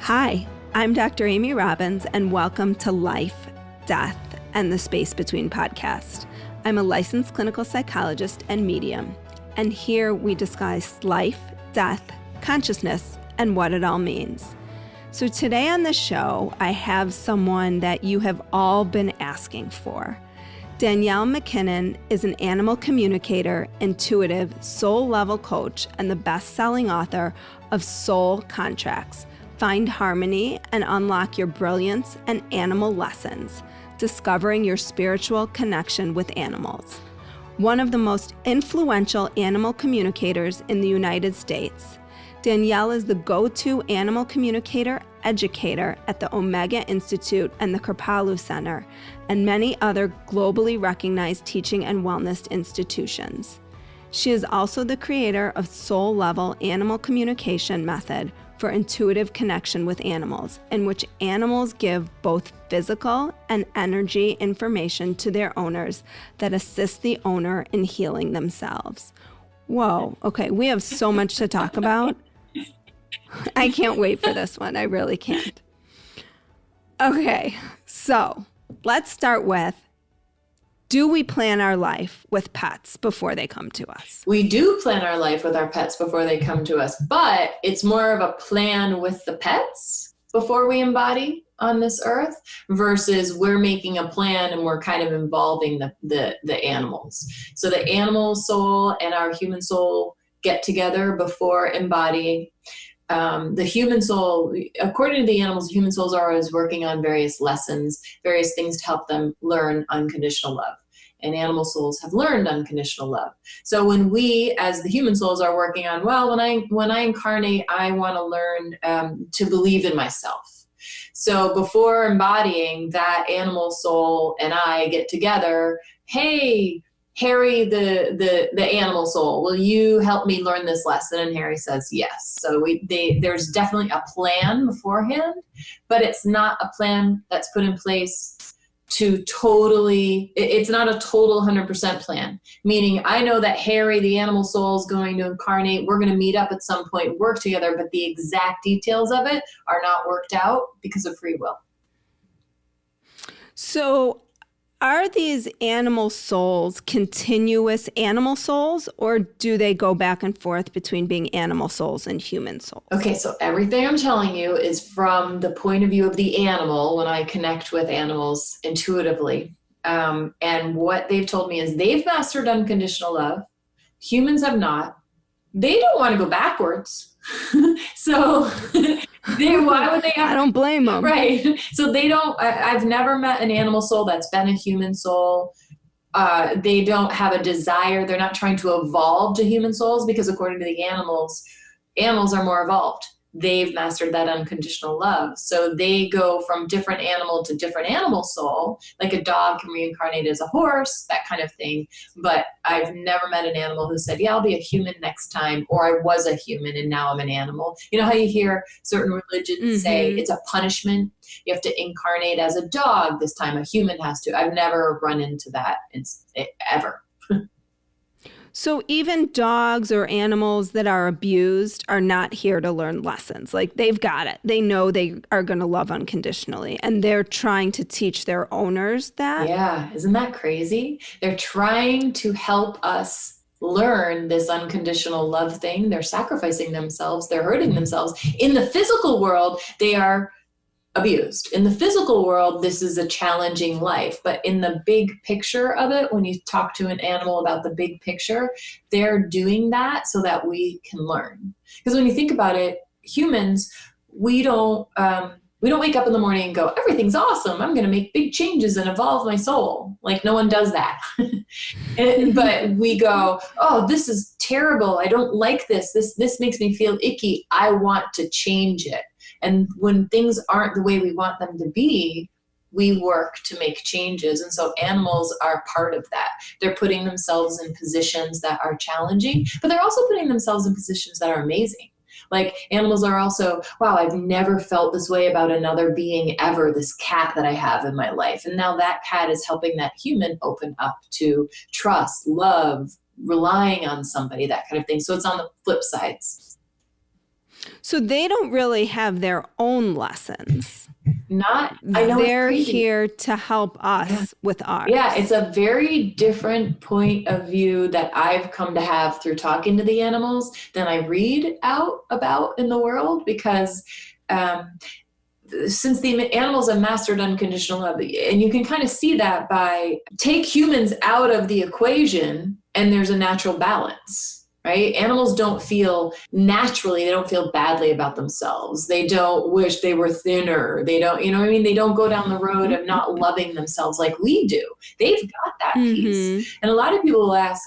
Hi, I'm Dr. Amy Robbins, and welcome to Life, Death, and the Space Between podcast. I'm a licensed clinical psychologist and medium, and here we discuss life, death, consciousness, and what it all means. So today on the show, I have someone that you have all been asking for. Danielle MacKinnon is an animal communicator, intuitive, soul-level coach, and the best-selling author of Soul Contracts. Find harmony and unlock your brilliance and animal lessons, discovering your spiritual connection with animals. One of the most influential animal communicators in the United States, Danielle is the go-to animal communicator educator at the Omega Institute and the Kripalu Center, and many other globally recognized teaching and wellness institutions. She is also the creator of Soul Level Animal Communication Method for intuitive connection with animals, in which animals give both physical and energy information to their owners that assist the owner in healing themselves. Whoa, okay, we have so much to talk about. I can't wait for this one. I really can't. Okay, so let's start with, do we plan our life with pets before they come to us? We do plan our life with our pets before they come to us, but it's more of a plan with the pets before we embody on this earth versus we're making a plan and we're kind of involving the animals. So the animal soul and our human soul get together before embodying. The human soul, according to the animals, human souls are always working on various lessons, various things to help them learn unconditional love. And animal souls have learned unconditional love. So when we, as the human souls, are working on, well, when I incarnate, I want to learn to believe in myself. So before embodying, that animal soul and I get together, hey, Harry, the animal soul, will you help me learn this lesson? And Harry says yes. So there's definitely a plan beforehand, but it's not a plan that's put in place to it's not a total 100% plan. Meaning I know that Harry, the animal soul, is going to incarnate. We're going to meet up at some point, work together, but the exact details of it are not worked out because of free will. So are these animal souls continuous animal souls, or do they go back and forth between being animal souls and human souls? Okay, so everything I'm telling you is from the point of view of the animal when I connect with animals intuitively. And what they've told me is they've mastered unconditional love. Humans have not. They don't want to go backwards. So why would they have? I don't blame them. Right. So they don't, I've never met an animal soul that's been a human soul. They don't have a desire. They're not trying to evolve to human souls because according to the animals are more evolved. They've mastered that unconditional love. So they go from different animal to different animal soul, like a dog can reincarnate as a horse, that kind of thing. But I've never met an animal who said, yeah, I'll be a human next time, or I was a human and now I'm an animal. You know how you hear certain religions say it's a punishment? You have to incarnate as a dog this time, a human has to. I've never run into that ever. So even dogs or animals that are abused are not here to learn lessons. Like, they've got it. They know they are going to love unconditionally, and they're trying to teach their owners that. Yeah, isn't that crazy? They're trying to help us learn this unconditional love thing. They're sacrificing themselves. They're hurting themselves. In the physical world, they are abused. In the physical world, this is a challenging life, but in the big picture of it, when you talk to an animal about the big picture, they're doing that so that we can learn. Because when you think about it, humans, we don't wake up in the morning and go, everything's awesome, I'm going to make big changes and evolve my soul. Like, no one does that. But we go, oh, this is terrible, I don't like this makes me feel icky, I want to change it. And when things aren't the way we want them to be, we work to make changes. And so animals are part of that. They're putting themselves in positions that are challenging, but they're also putting themselves in positions that are amazing. Like, animals are also, wow, I've never felt this way about another being ever, this cat that I have in my life. And now that cat is helping that human open up to trust, love, relying on somebody, that kind of thing. So it's on the flip sides. So they don't really have their own lessons. I know they're here to help us with ours. Yeah, it's a very different point of view that I've come to have through talking to the animals than I read out about in the world, because since the animals have mastered unconditional love, and you can kind of see that by take humans out of the equation and there's a natural balance. Right? Animals don't feel naturally, they don't feel badly about themselves. They don't wish they were thinner. They don't, you know what I mean? They don't go down the road of not loving themselves like we do. They've got that piece. And a lot of people will ask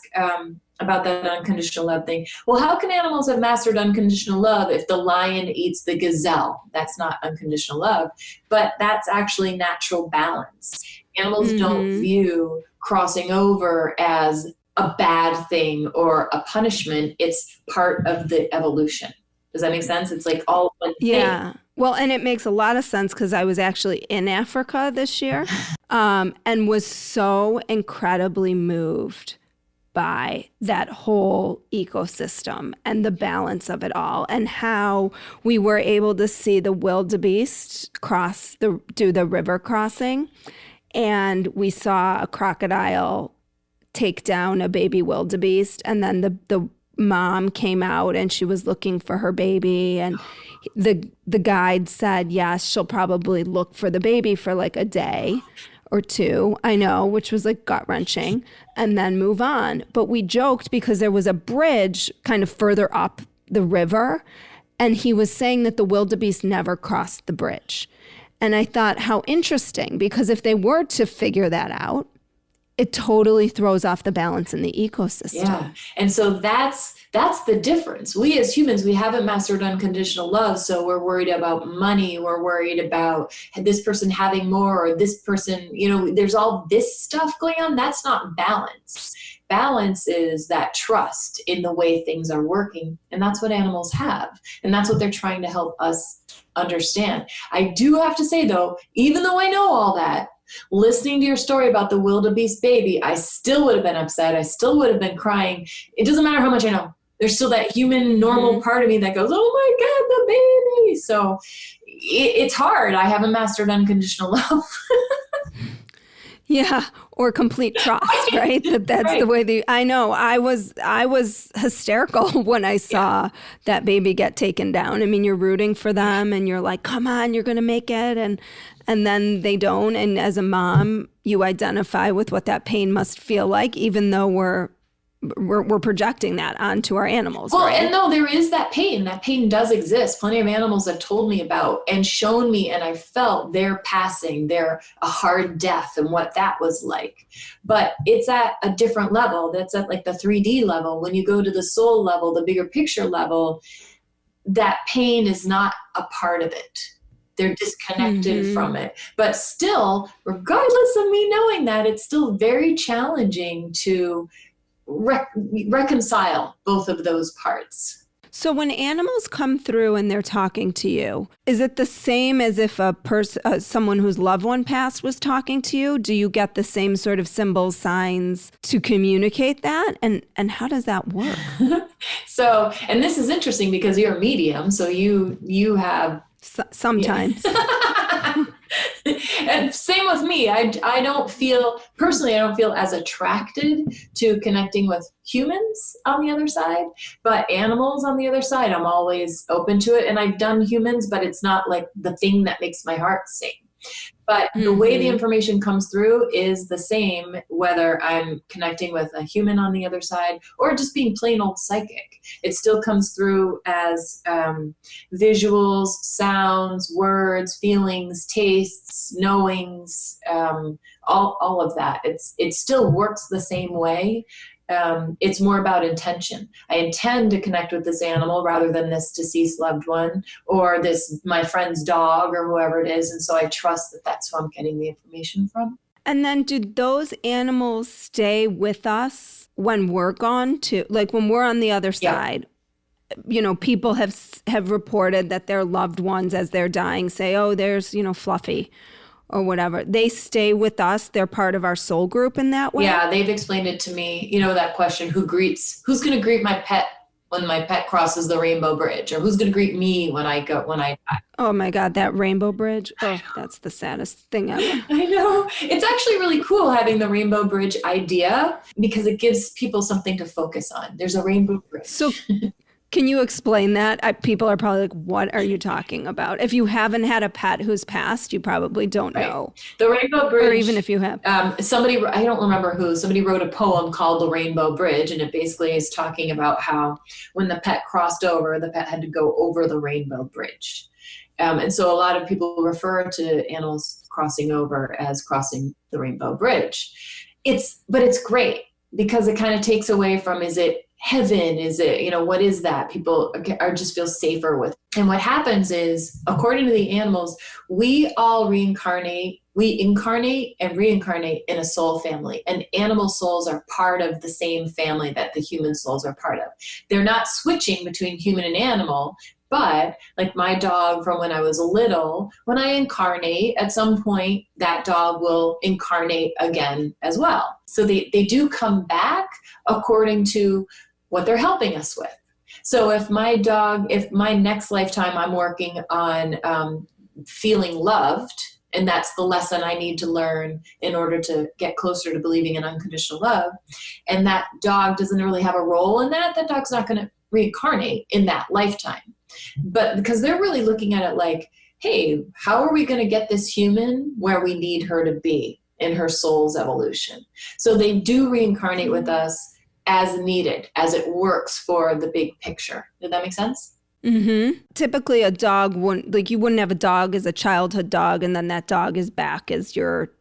about that unconditional love thing. Well, how can animals have mastered unconditional love if the lion eats the gazelle? That's not unconditional love, but that's actually natural balance. Animals don't view crossing over as a bad thing or a punishment. It's part of the evolution. Does that make sense? It's like all one thing. Yeah. Well, and it makes a lot of sense because I was actually in Africa this year and was so incredibly moved by that whole ecosystem and the balance of it all, and how we were able to see the wildebeest do the river crossing, and we saw a crocodile take down a baby wildebeest, and then the mom came out and she was looking for her baby, and the guide said yes, she'll probably look for the baby for like a day or two, I know, which was like gut-wrenching, and then move on. But we joked because there was a bridge kind of further up the river, and he was saying that the wildebeest never crossed the bridge. And I thought, how interesting, because if they were to figure that out, it totally throws off the balance in the ecosystem. Yeah. And so that's the difference. We as humans, we haven't mastered unconditional love. So we're worried about money. We're worried about this person having more, or this person, you know, there's all this stuff going on. That's not balance. Balance is that trust in the way things are working. And that's what animals have. And that's what they're trying to help us understand. I do have to say though, even though I know all that, listening to your story about the wildebeest baby, I still would have been upset. I still would have been crying. It doesn't matter how much I know. There's still that human, normal part of me that goes, oh my God, the baby. So it's hard. I haven't mastered unconditional love. Yeah, or complete trust, right? That's the way I know. I was hysterical when I saw that baby get taken down. I mean, you're rooting for them and you're like, come on, you're going to make it. And then they don't. And as a mom, you identify with what that pain must feel like, even though we're projecting that onto our animals. Well, right? And no, there is that pain. That pain does exist. Plenty of animals have told me about and shown me, and I felt their passing, their a hard death and what that was like. But it's at a different level. That's at like the 3D level. When you go to the soul level, the bigger picture level, that pain is not a part of it. They're disconnected from it. But still, regardless of me knowing that, it's still very challenging to reconcile both of those parts. So when animals come through and they're talking to you, is it the same as if someone whose loved one passed was talking to you? Do you get the same sort of symbols, signs to communicate that? And how does that work? So, and this is interesting because you're a medium, so you have... Sometimes. And same with me. I don't feel as attracted to connecting with humans on the other side, but animals on the other side, I'm always open to it. And I've done humans, but it's not like the thing that makes my heart sing. But the way the information comes through is the same, whether I'm connecting with a human on the other side or just being plain old psychic. It still comes through as visuals, sounds, words, feelings, tastes, knowings, all of that. It still works the same way. It's more about intention. I intend to connect with this animal rather than this deceased loved one or this my friend's dog or whoever it is. And so I trust that that's who I'm getting the information from. And then do those animals stay with us when we're gone too? Like when we're on the other side, you know, people have reported that their loved ones as they're dying say, oh, there's, you know, Fluffy or whatever. They stay with us. They're part of our soul group in that way. Yeah, they've explained it to me. You know, that question, who's going to greet my pet when my pet crosses the rainbow bridge, or who's going to greet me when I die. Oh my God, that rainbow bridge. Oh, that's the saddest thing ever. I know. It's actually really cool having the rainbow bridge idea because it gives people something to focus on. There's a rainbow bridge. So can you explain that? People are probably like, what are you talking about? If you haven't had a pet who's passed, you probably don't know. The rainbow bridge. Or even if you have. Somebody, I don't remember who, somebody wrote a poem called The Rainbow Bridge, and it basically is talking about how when the pet crossed over, the pet had to go over the rainbow bridge. And so a lot of people refer to animals crossing over as crossing the rainbow bridge. But it's great because it kind of takes away from, is it heaven? Is it, what is that? People are just feel safer with. And what happens is, according to the animals, we all reincarnate. We incarnate and reincarnate in a soul family, and animal souls are part of the same family that the human souls are part of. They're not switching between human and animal, but like my dog from when I was little, when I incarnate, at some point, that dog will incarnate again as well. So they do come back according to what they're helping us with. So if my next lifetime I'm working on feeling loved, and that's the lesson I need to learn in order to get closer to believing in unconditional love, and that dog doesn't really have a role in that dog's not going to reincarnate in that lifetime. But because they're really looking at it like, hey, how are we going to get this human where we need her to be in her soul's evolution? So they do reincarnate with us as needed, as it works for the big picture. Did that make sense? Mm-hmm. Typically a dog you wouldn't have a dog as a childhood dog and then that dog is back as your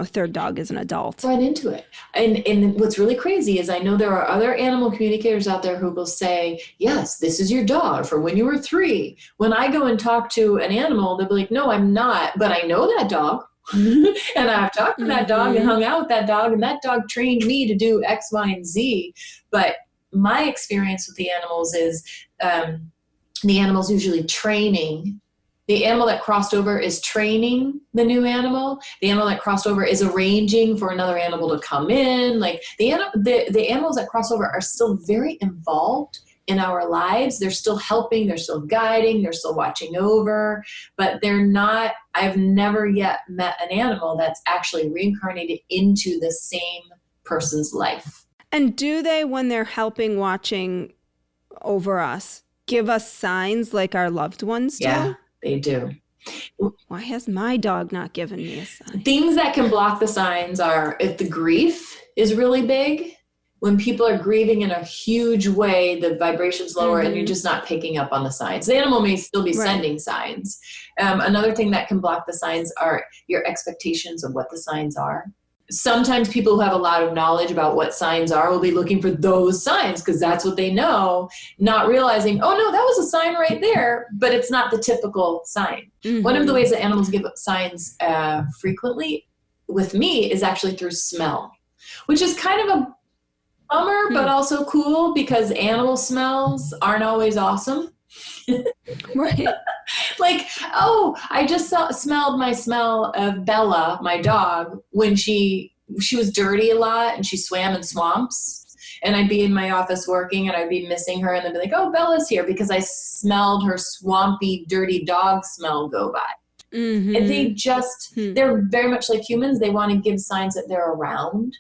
third dog as an adult. Right into it. And what's really crazy is I know there are other animal communicators out there who will say, yes, this is your dog for when you were 3. When I go and talk to an animal, they'll be like, no, I'm not, but I know that dog. And I've talked to that dog and hung out with that dog, and that dog trained me to do X, Y, and Z. But my experience with the animals is the animal's usually training. The animal that crossed over is training the new animal. The animal that crossed over is arranging for another animal to come in. Like the animals that cross over are still very involved in our lives. They're still helping, they're still guiding, they're still watching over, but they're not, I've never yet met an animal that's actually reincarnated into the same person's life. And do they, when they're helping, watching over us, give us signs like our loved ones do? Yeah, they do. Why has my dog not given me a sign? Things that can block the signs are if the grief is really big. When people are grieving in a huge way, the vibration's lower and you're just not picking up on the signs. The animal may still be sending signs. Another thing that can block the signs are your expectations of what the signs are. Sometimes people who have a lot of knowledge about what signs are will be looking for those signs because that's what they know, not realizing, oh no, that was a sign right there, but it's not the typical sign. One of the ways that animals give signs frequently with me is actually through smell, which is kind of a bummer, but also cool because animal smells aren't always awesome. Right. Like, oh, I just smelled my smell of Bella, my dog, when she was dirty a lot and she swam in swamps. And I'd be in my office working and I'd be missing her and they'd be like, oh, Bella's here because I smelled her swampy, dirty dog smell go by. And they just, they're very much like humans. They want to give signs that they're around.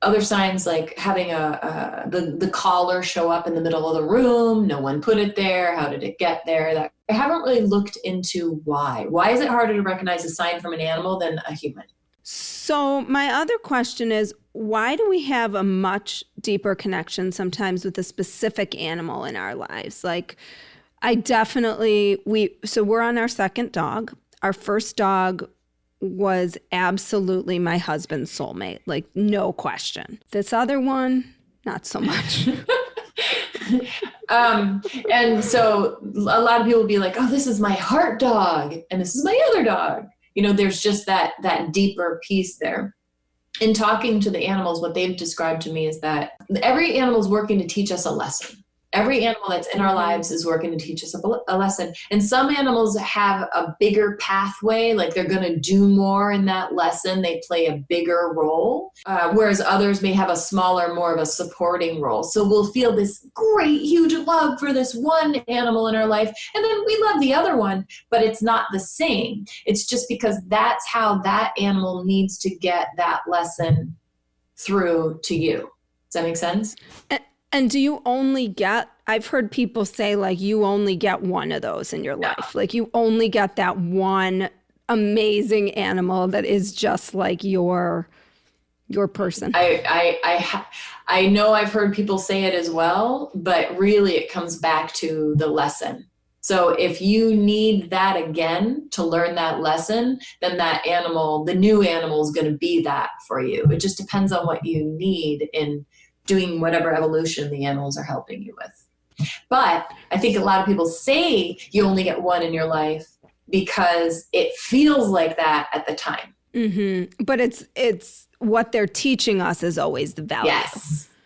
Other signs like having the collar show up in the middle of the room. No one put it there. How did it get there? That I haven't really looked into why. Why is it harder to recognize a sign from an animal than a human? So my other question is, why do we have a much deeper connection sometimes with a specific animal in our lives? Like we're on our second dog. Our first dog was absolutely my husband's soulmate, like no question. This other one, not so much. And so a lot of people will be like, oh, this is my heart dog and this is my other dog. There's just that deeper piece there. In talking to the animals, what they've described to me is that every animal is working to teach us a lesson. Every animal that's in our lives is working to teach us a lesson. And some animals have a bigger pathway, like they're going to do more in that lesson. They play a bigger role, whereas others may have a smaller, more of a supporting role. So we'll feel this great, huge love for this one animal in our life, and then we love the other one, but it's not the same. It's just because that's how that animal needs to get that lesson through to you. Does that make sense? And do you only get, I've heard people say like you only get one of those in your life. Like you only get that one amazing animal that is just like your person. I know I've heard people say it as well, but really it comes back to the lesson. So if you need that again to learn that lesson, then that animal, the new animal, is going to be that for you. It just depends on what you need in doing whatever evolution the animals are helping you with. But I think a lot of people say you only get one in your life because it feels like that at the time. Mm-hmm. But it's what they're teaching us is always the value.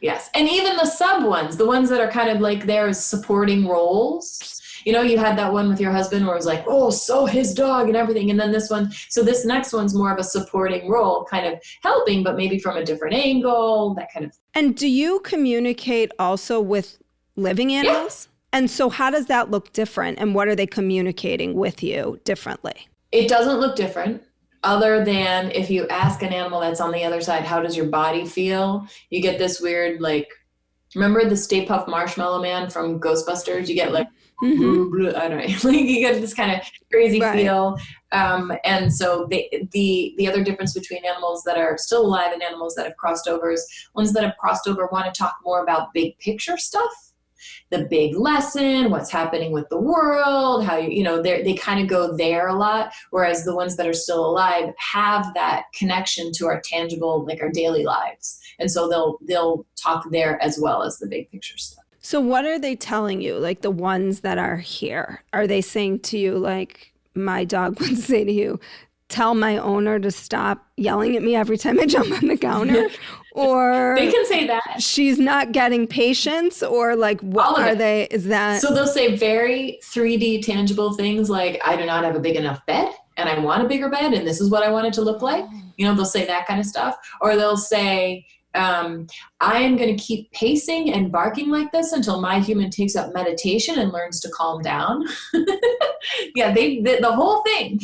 Yes. And even the sub ones, the ones that are kind of like there as supporting roles. You know, you had that one with your husband where it was like, oh, so his dog and everything. And then this one, so this next one's more of a supporting role, kind of helping, but maybe from a different angle, that kind of thing. And do you communicate also with living animals? Yeah. And so how does that look different? And what are they communicating with you differently? It doesn't look different. Other than if you ask an animal that's on the other side, how does your body feel? You get this weird, like, remember the Stay Puft Marshmallow Man from Ghostbusters? You get like, mm-hmm. I don't know, like you get this kind of crazy feel. And so the other difference between animals that are still alive and animals that have crossed over is ones that have crossed over want to talk more about big picture stuff. The big lesson, what's happening with the world, how they kind of go there a lot, whereas the ones that are still alive have that connection to our tangible, like our daily lives, and so they'll talk there as well as the big picture stuff. So what are they telling you? Like the ones that are here, are they saying to you, like my dog would say to you, tell my owner to stop yelling at me every time I jump on the counter? Or they can say that she's not getting patience, or like what are they? Is that so? They'll say very 3D tangible things like, I do not have a big enough bed and I want a bigger bed and this is what I want it to look like. They'll say that kind of stuff. Or they'll say, I am going to keep pacing and barking like this until my human takes up meditation and learns to calm down. Yeah, the whole thing.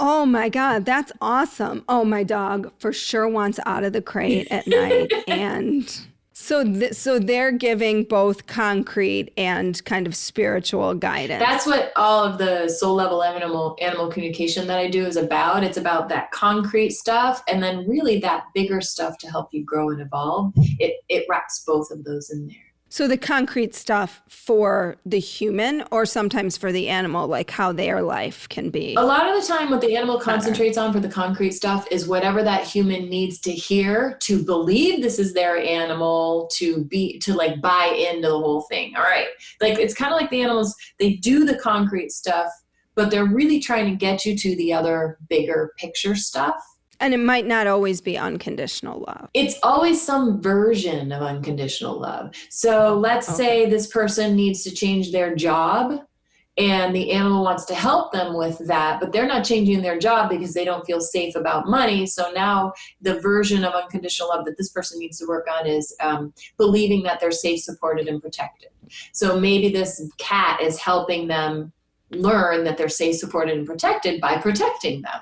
Oh my God, that's awesome. Oh, my dog for sure wants out of the crate at night. And so they're giving both concrete and kind of spiritual guidance. That's what all of the soul level animal communication that I do is about. It's about that concrete stuff and then really that bigger stuff to help you grow and evolve. It wraps both of those in there. So the concrete stuff for the human or sometimes for the animal, like how their life can be? A lot of the time what the animal concentrates on for the concrete stuff is whatever that human needs to hear to believe this is their animal, to like buy into the whole thing. All right. Like it's kind of like the animals, they do the concrete stuff, but they're really trying to get you to the other bigger picture stuff. And it might not always be unconditional love. It's always some version of unconditional love. So let's say this person needs to change their job and the animal wants to help them with that, but they're not changing their job because they don't feel safe about money. So now the version of unconditional love that this person needs to work on is believing that they're safe, supported, and protected. So maybe this cat is helping them learn that they're safe, supported, and protected by protecting them.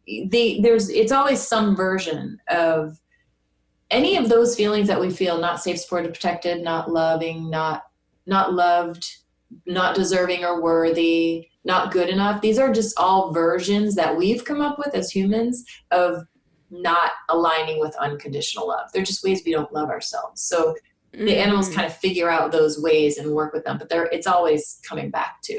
It's always some version of any of those feelings that we feel not safe, supported, protected, not loving, not loved, not deserving or worthy, not good enough. These are just all versions that we've come up with as humans of not aligning with unconditional love. They're just ways we don't love ourselves. So the animals kind of figure out those ways and work with them, but it's always coming back to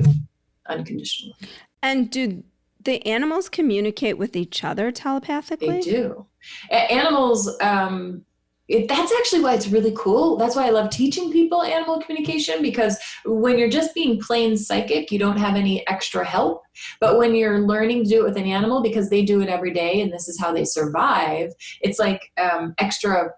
unconditional love. And do the animals communicate with each other telepathically? They do. Animals, that's actually why it's really cool. That's why I love teaching people animal communication, because when you're just being plain psychic, you don't have any extra help. But when you're learning to do it with an animal, because they do it every day and this is how they survive, it's like an extra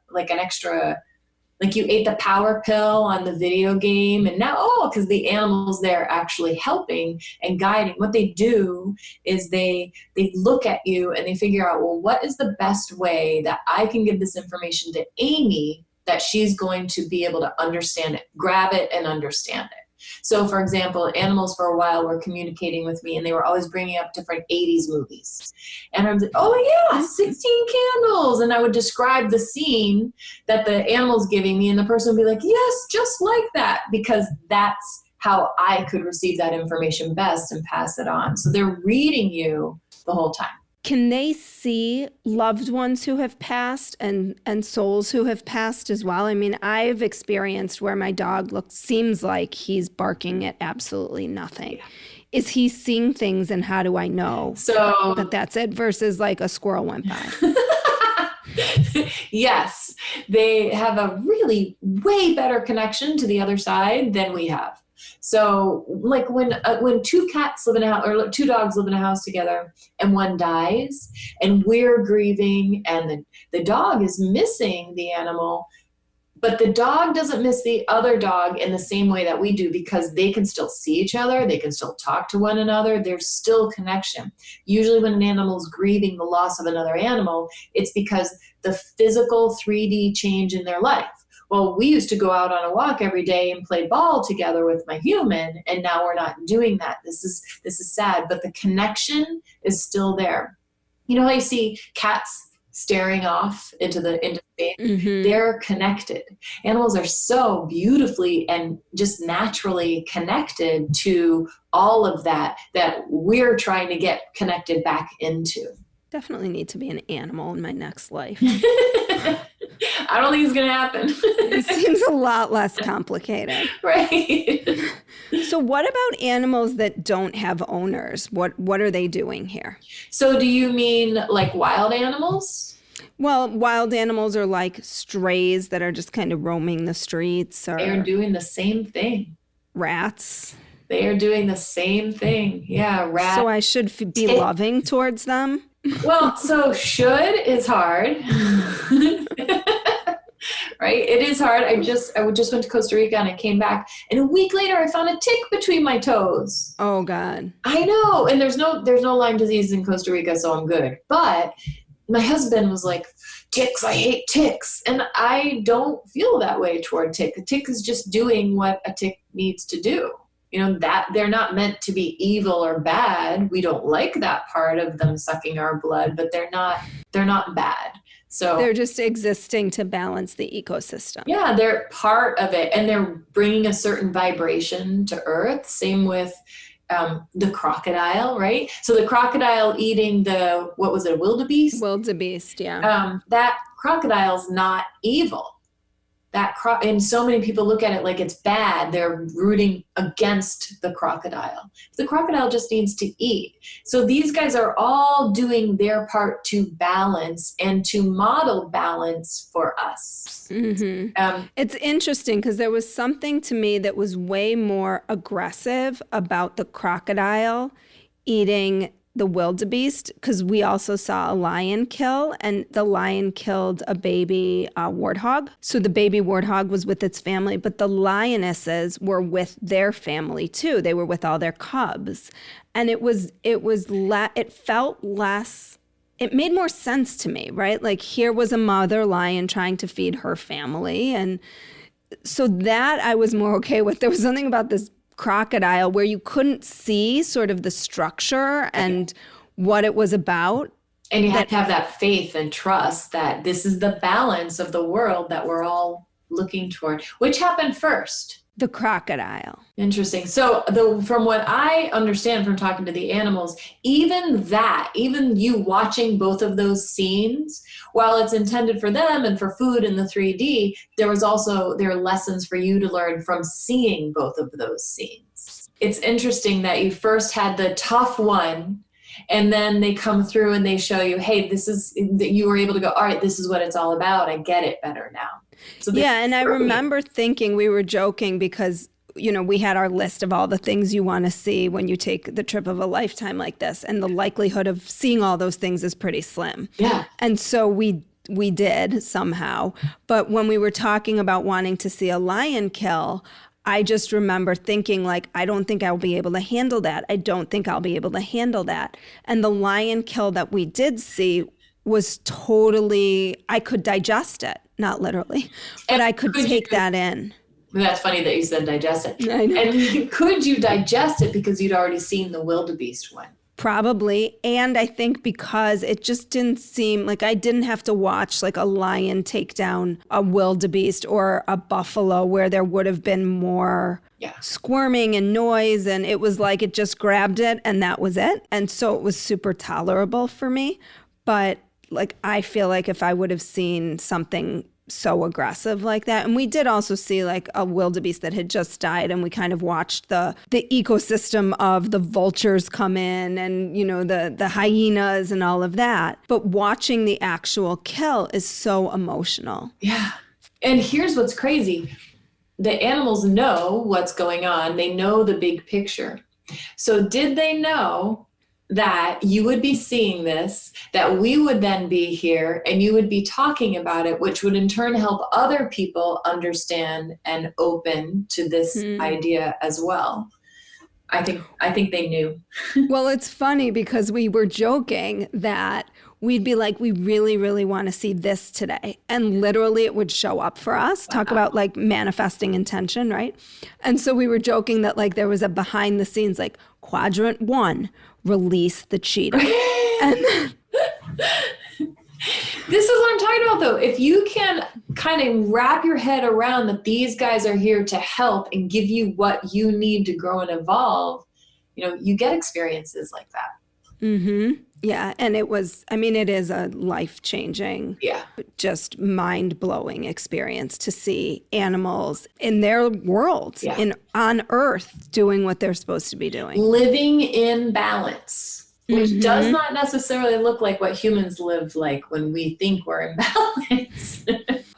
Like you ate the power pill on the video game, and now, because the animals there are actually helping and guiding. What they do is they look at you and they figure out, well, what is the best way that I can give this information to Amy that she's going to be able to understand it, grab it and understand it. So, for example, animals for a while were communicating with me, and they were always bringing up different 80s movies. And I'm like, oh, yeah, 16 Candles. And I would describe the scene that the animal's giving me, and the person would be like, yes, just like that, because that's how I could receive that information best and pass it on. So they're reading you the whole time. Can they see loved ones who have passed and souls who have passed as well? I mean, I've experienced where my dog seems like he's barking at absolutely nothing. Yeah. Is he seeing things, and how do I know that that's it versus like a squirrel went by? Yes, they have a really way better connection to the other side than we have. So like when two cats live in a house, or two dogs live in a house together, and one dies, and we're grieving, and the dog is missing the animal, but the dog doesn't miss the other dog in the same way that we do, because they can still see each other, they can still talk to one another, there's still connection. Usually when an animal is grieving the loss of another animal, it's because the physical 3D change in their life. Well, we used to go out on a walk every day and play ball together with my human, and now we're not doing that. This is sad, but the connection is still there. You know how you see cats staring off into space? Mm-hmm. They're connected. Animals are so beautifully and just naturally connected to all of that we're trying to get connected back into. Definitely need to be an animal in my next life. I don't think it's going to happen. It seems a lot less complicated. Right. So what about animals that don't have owners? What are they doing here? So do you mean like wild animals? Well, wild animals are like strays that are just kind of roaming the streets. Or they're doing the same thing. Rats. They are doing the same thing. Yeah, rats. So I should be loving towards them? Well, so should is hard. Right? It is hard. I just went to Costa Rica and I came back, and a week later I found a tick between my toes. Oh God. I know. And there's no Lyme disease in Costa Rica, so I'm good. But my husband was like, ticks, I hate ticks. And I don't feel that way toward tick. A tick is just doing what a tick needs to do. You know, that they're not meant to be evil or bad. We don't like that part of them sucking our blood, but they're not bad. So they're just existing to balance the ecosystem. Yeah, they're part of it, and they're bringing a certain vibration to Earth. Same with the crocodile, right? So the crocodile eating what was it, wildebeest? Wildebeest, yeah. That crocodile's not evil. And so many people look at it like it's bad. They're rooting against the crocodile. The crocodile just needs to eat. So these guys are all doing their part to balance and to model balance for us. Mm-hmm. It's interesting because there was something to me that was way more aggressive about the crocodile eating the wildebeest, because we also saw a lion kill, and the lion killed a baby warthog. So the baby warthog was with its family, but the lionesses were with their family too. They were with all their cubs, and it felt less. It made more sense to me, right? Like here was a mother lion trying to feed her family, and so that I was more okay with. There was something about this crocodile where you couldn't see sort of the structure and what it was about. And you have to have that faith and trust that this is the balance of the world that we're all looking toward. Which happened first? The crocodile. Interesting. So from what I understand from talking to the animals, even you watching both of those scenes, while it's intended for them and for food in the 3D, there are lessons for you to learn from seeing both of those scenes. It's interesting that you first had the tough one, and then they come through and they show you, hey, you were able to go, all right, this is what it's all about. I get it better now. So yeah, and I remember thinking, we were joking because, you know, we had our list of all the things you want to see when you take the trip of a lifetime like this, and the likelihood of seeing all those things is pretty slim. Yeah. And so we we did somehow. But when we were talking about wanting to see a lion kill, I just remember thinking like, I don't think I'll be able to handle that. I don't think I'll be able to handle that. And the lion kill that we did see was totally, I could digest it, not literally, but I could take that in. That's funny that you said digest it. I know. And could you digest it because you'd already seen the wildebeest one? Probably. And I think because it just didn't seem like I didn't have to watch like a lion take down a wildebeest or a buffalo where there would have been more squirming and noise. And it was like it just grabbed it and that was it. And so it was super tolerable for me. But like I feel like if I would have seen something so aggressive like that. And we did also see like a wildebeest that had just died, and we kind of watched the ecosystem of the vultures come in and, you know, the hyenas and all of that. But watching the actual kill is so emotional. Yeah. And here's what's crazy. The animals know what's going on. They know the big picture. So did they know that you would be seeing this, that we would then be here and you would be talking about it, which would in turn help other people understand and open to this idea as well? I think they knew. Well, it's funny because we were joking that we'd be like, we really, really want to see this today. And literally it would show up for us. Wow. Talk about like manifesting intention, right? And so we were joking that like there was a behind the scenes, like quadrant 1, release the cheetah. And then, this is what I'm talking about though. If you can kind of wrap your head around that these guys are here to help and give you what you need to grow and evolve, you know, you get experiences like that. Mm-hmm. Yeah. And it was, I mean, it is a life-changing, just mind-blowing experience to see animals in their world, on Earth, doing what they're supposed to be doing. Living in balance, which does not necessarily look like what humans live like when we think we're in balance.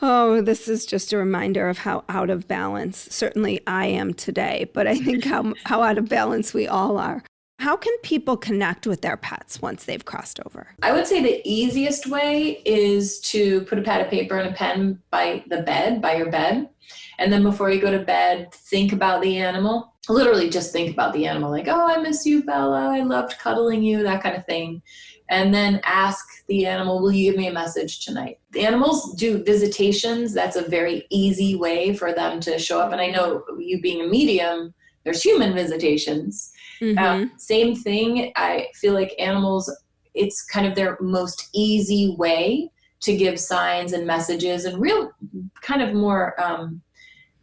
Oh, this is just a reminder of how out of balance, certainly I am today, but I think how out of balance we all are. How can people connect with their pets once they've crossed over? I would say the easiest way is to put a pad of paper and a pen by your bed. And then before you go to bed, think about the animal. Literally just think about the animal, like, oh, I miss you, Bella. I loved cuddling you, that kind of thing. And then ask the animal, will you give me a message tonight? The animals do visitations. That's a very easy way for them to show up. And I know you being a medium, there's human visitations. Same thing. I feel like animals, it's kind of their most easy way to give signs and messages and real kind of more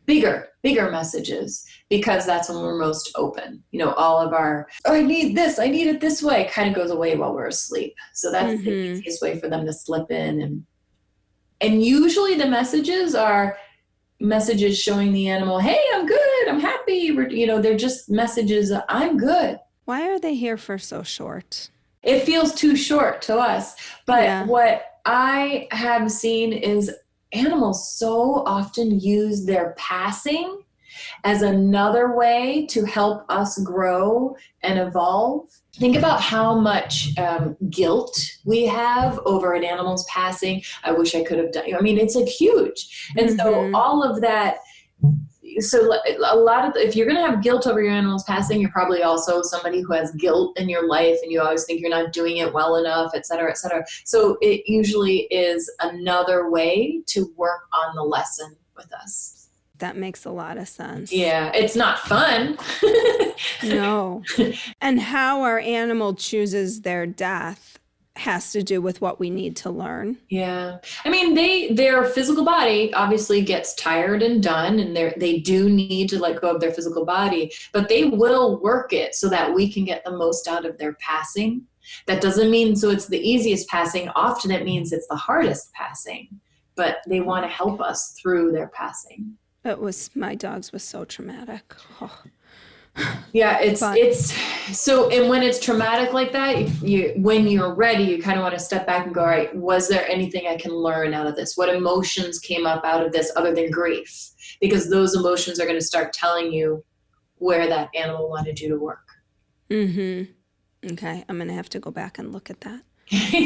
bigger messages, because that's when we're most open. You know, all of our, oh, I need this, I need it this way, kind of goes away while we're asleep. So that's the easiest way for them to slip in. And usually the messages are messages showing the animal, hey, I'm good, I'm happy. You know, they're just messages, I'm good. Why are they here for so short? It feels too short to us. But what I have seen is animals so often use their passing as another way to help us grow and evolve. Think about how much guilt we have over an animal's passing. I wish I could have done. I mean, it's like huge. And so all of that. So a lot of, if you're going to have guilt over your animal's passing, you're probably also somebody who has guilt in your life and you always think you're not doing it well enough, et cetera, et cetera. So it usually is another way to work on the lesson with us. That makes a lot of sense. Yeah, it's not fun. No. And how our animal chooses their death has to do with what we need to learn. Yeah. I mean, their physical body obviously gets tired and done, and they do need to let go of their physical body, but they will work it so that we can get the most out of their passing. That doesn't mean so it's the easiest passing. Often it means it's the hardest passing, but they want to help us through their passing. My dog's was so traumatic. Oh. Yeah, it's so, and when it's traumatic like that, when you're ready, you kind of want to step back and go, all right, was there anything I can learn out of this? What emotions came up out of this other than grief? Because those emotions are going to start telling you where that animal wanted you to work. Okay, I'm going to have to go back and look at that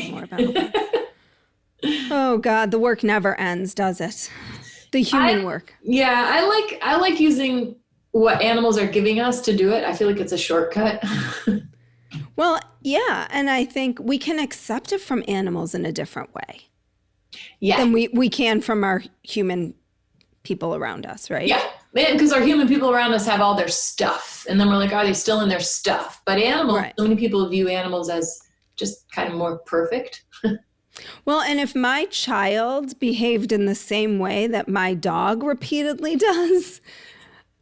more about that. Oh God, the work never ends, does it? The human work. Yeah, I like using what animals are giving us to do it. I feel like it's a shortcut. Well, yeah, and I think we can accept it from animals in a different way. Yeah. Than we can from our human people around us, right? Yeah, because our human people around us have all their stuff. And then we're like, are they still in their stuff? But animals, right. So many people view animals as just kind of more perfect. Well, and if my child behaved in the same way that my dog repeatedly does,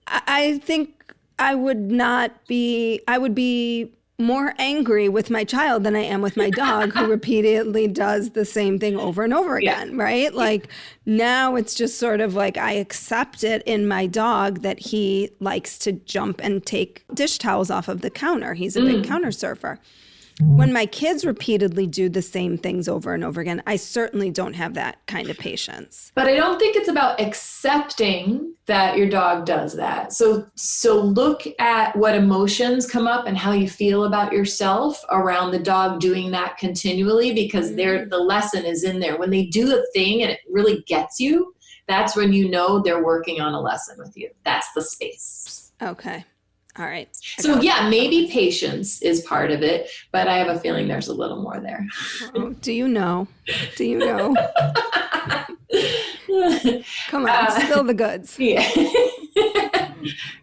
I think I would be more angry with my child than I am with my dog who repeatedly does the same thing over and over again, right? Like now it's just sort of like I accept it in my dog that he likes to jump and take dish towels off of the counter. He's a big counter surfer. When my kids repeatedly do the same things over and over again, I certainly don't have that kind of patience. But I don't think it's about accepting that your dog does that. So look at what emotions come up and how you feel about yourself around the dog doing that continually, because the lesson is in there. When they do a thing and it really gets you, that's when you know they're working on a lesson with you. That's the space. Okay. All right. So yeah, maybe patience is part of it, but I have a feeling there's a little more there. Oh, do you know? Come on, spill the goods. Yeah.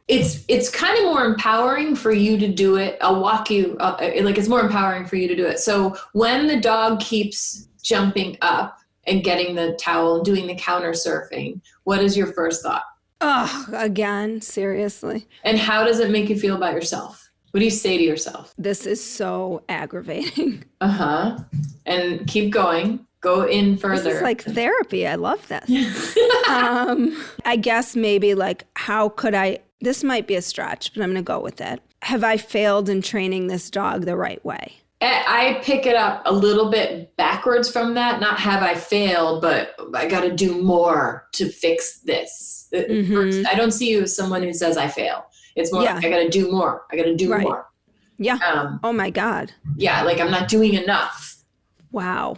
It's kind of more empowering for you to do it. I'll walk you up. It's more empowering for you to do it. So when the dog keeps jumping up and getting the towel and doing the counter surfing, what is your first thought? Oh, again, seriously. And how does it make you feel about yourself? What do you say to yourself? This is so aggravating. And keep going. Go in further. This is like therapy. I love this. I guess maybe like, how could I, this might be a stretch, but I'm going to go with it. Have I failed in training this dog the right way? I pick it up a little bit backwards from that. Not have I failed, but I got to do more to fix this. I don't see you as someone who says I fail. It's more, I got to do more. I got to do more. Yeah. Oh my God. Yeah. Like I'm not doing enough. Wow.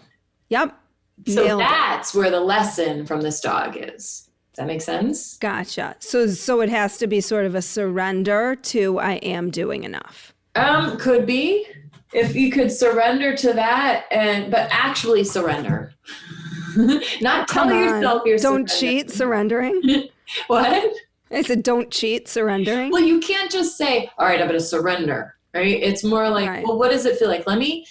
Yep. So that's where the lesson from this dog is. Does that make sense? Gotcha. So it has to be sort of a surrender to I am doing enough. Could be. If you could surrender to that but actually surrender. Not tell yourself you're Don't cheat surrendering. What? I said don't cheat surrendering. Well, you can't just say, all right, I'm going to surrender, right? It's more like, well, what does it feel like? Let me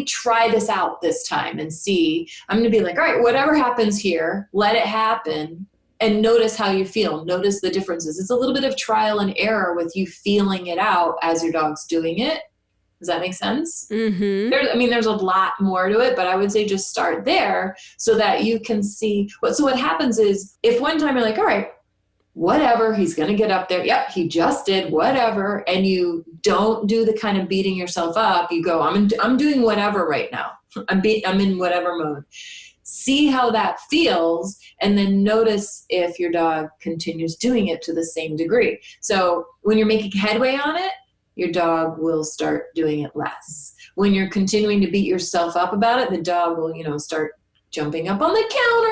try this out this time and see. I'm going to be like, all right, whatever happens here, let it happen and notice how you feel. Notice the differences. It's a little bit of trial and error with you feeling it out as your dog's doing it. Does that make sense? Mm-hmm. There's a lot more to it, but I would say just start there so that you can see what happens is if one time you're like, all right, whatever, he's going to get up there. Yep. He just did whatever. And you don't do the kind of beating yourself up. You go, I'm doing whatever right now. I'm in whatever mode. See how that feels. And then notice if your dog continues doing it to the same degree. So when you're making headway on it, your dog will start doing it less. When you're continuing to beat yourself up about it, the dog will, start jumping up on the counter.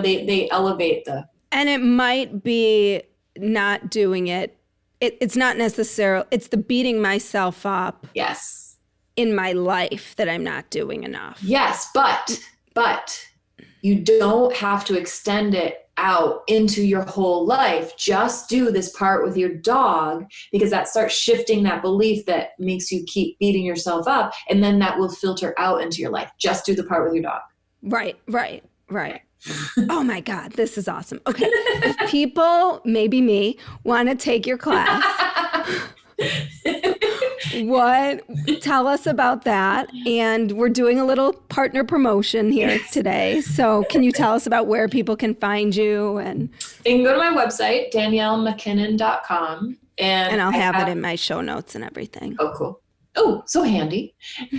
They elevate the. And it might be not doing it. It's not necessarily, it's the beating myself up. Yes. In my life that I'm not doing enough. Yes, but you don't have to extend it out into your whole life. Just do this part with your dog because that starts shifting that belief that makes you keep beating yourself up, and then that will filter out into your life. Just do the part with your dog. Right. Oh my God, this is awesome. Okay, if people, maybe me, want to take your class, tell us about that. And we're doing a little partner promotion here today. So can you tell us about where people can find you? And they can go to my website, DanielleMacKinnon.com. And I'll have it in my show notes and everything. Oh, cool. Oh, so handy.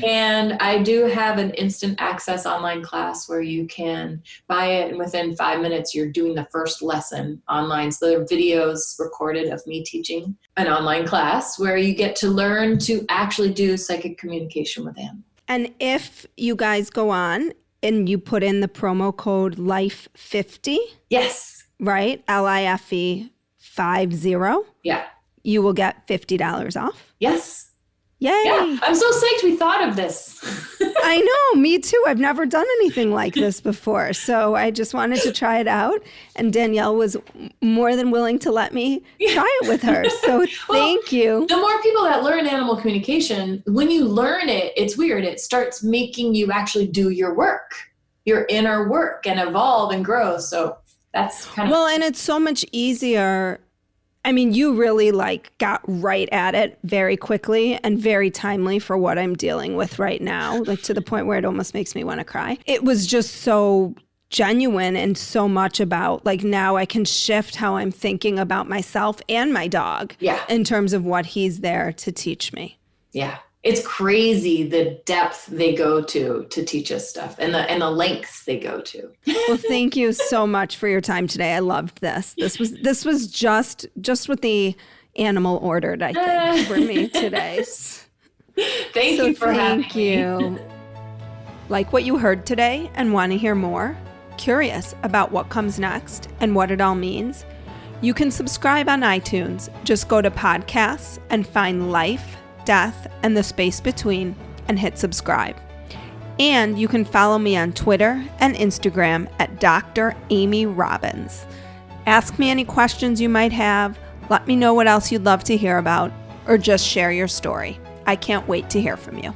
And I do have an instant access online class where you can buy it, and within 5 minutes, you're doing the first lesson online. So there are videos recorded of me teaching an online class where you get to learn to actually do psychic communication with animals. And if you guys go on, and you put in the promo code LIFE50, Yes. right? LIFE 50. Yeah. You will get $50 off. Yes. Yay. Yeah. I'm so psyched we thought of this. I know, me too. I've never done anything like this before. So I just wanted to try it out. And Danielle was more than willing to let me try it with her. So thank you. The more people that learn animal communication, when you learn it, it's weird. It starts making you actually do your work, your inner work, and evolve and grow. So that's kind of... Well, and it's so much easier. I mean, you really got right at it very quickly and very timely for what I'm dealing with right now, to the point where it almost makes me want to cry. It was just so genuine and so much about now I can shift how I'm thinking about myself and my dog in terms of what he's there to teach me. Yeah. It's crazy the depth they go to teach us stuff and the lengths they go to. Well, thank you so much for your time today. I loved this. This was just what the animal ordered, I think, for me today. Thank you for having me. Thank you. Like what you heard today and want to hear more? Curious about what comes next and what it all means? You can subscribe on iTunes. Just go to podcasts and find Life, Death, and the Space Between and hit subscribe. And you can follow me on Twitter and Instagram at Dr. Amy Robbins. Ask me any questions you might have, let me know what else you'd love to hear about, or just share your story. I can't wait to hear from you.